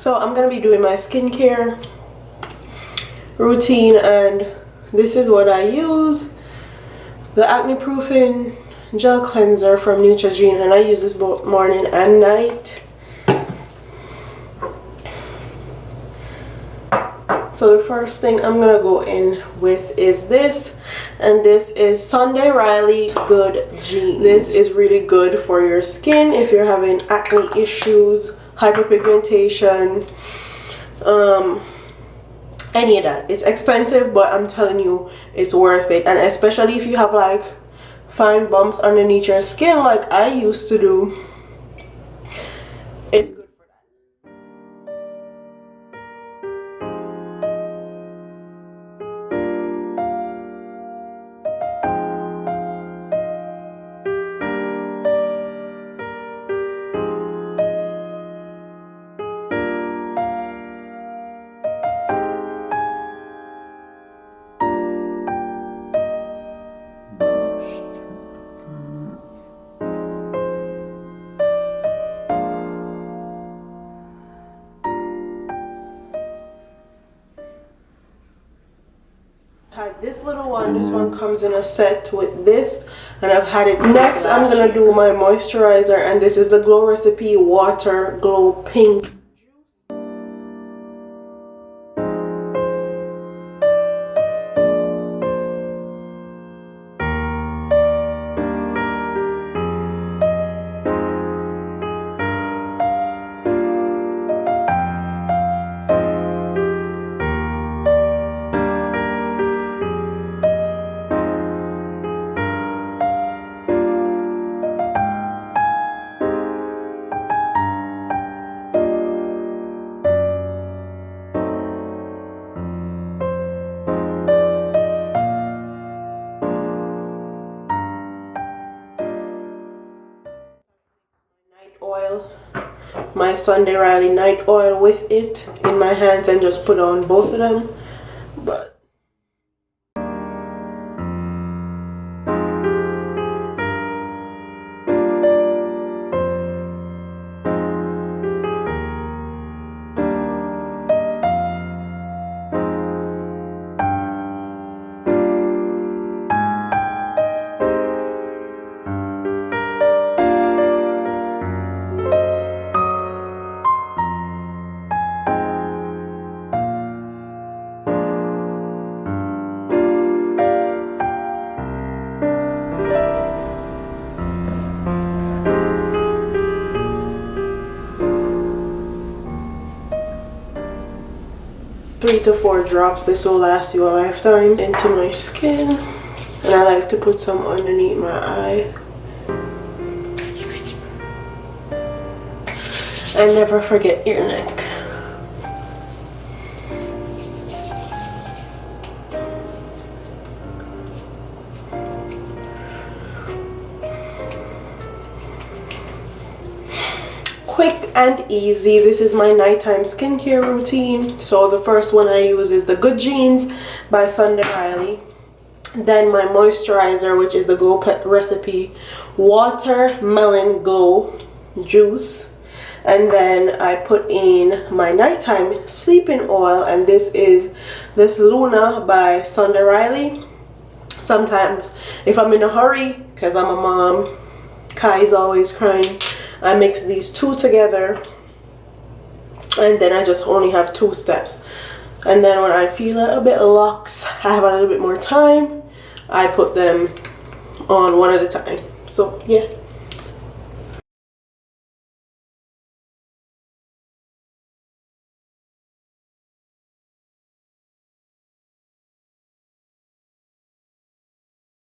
So I'm gonna be doing my skincare routine, and this is what I use: the acne proofing gel cleanser from Neutrogena, and I use this both morning and night. So the first thing I'm gonna go in with is this, and this is Sunday Riley Good Jeans. This is really good for your skin if you're having acne issues, hyperpigmentation, any of that. It's expensive, but I'm telling you, it's worth it. And especially if you have like fine bumps underneath your skin like I used to do, it's good. Had this little one. This one comes in a set with this, and I've had it. Next, I'm gonna do my moisturizer, and this is the Glow Recipe Water Glow Pink. Oil, my Sunday Riley night oil with it in my hands, and just put on both of them. But three to 4 drops. This will last you a lifetime into my skin, and I like to put some underneath my eye. And never forget your neck. Quick and easy. This is my nighttime skincare routine. So the first one I use is the Good Jeans by Sunday Riley. Then my moisturizer, which is the Glow Recipe Watermelon Glow Juice. And then I put in my nighttime sleeping oil, and this is this Luna by Sunday Riley. Sometimes if I'm in a hurry, because I'm a mom, Kai's always crying, I mix these two together, and then I just only have 2 steps. And then when I feel a bit lax, I have a little bit more time, I put them on one at a time. So yeah.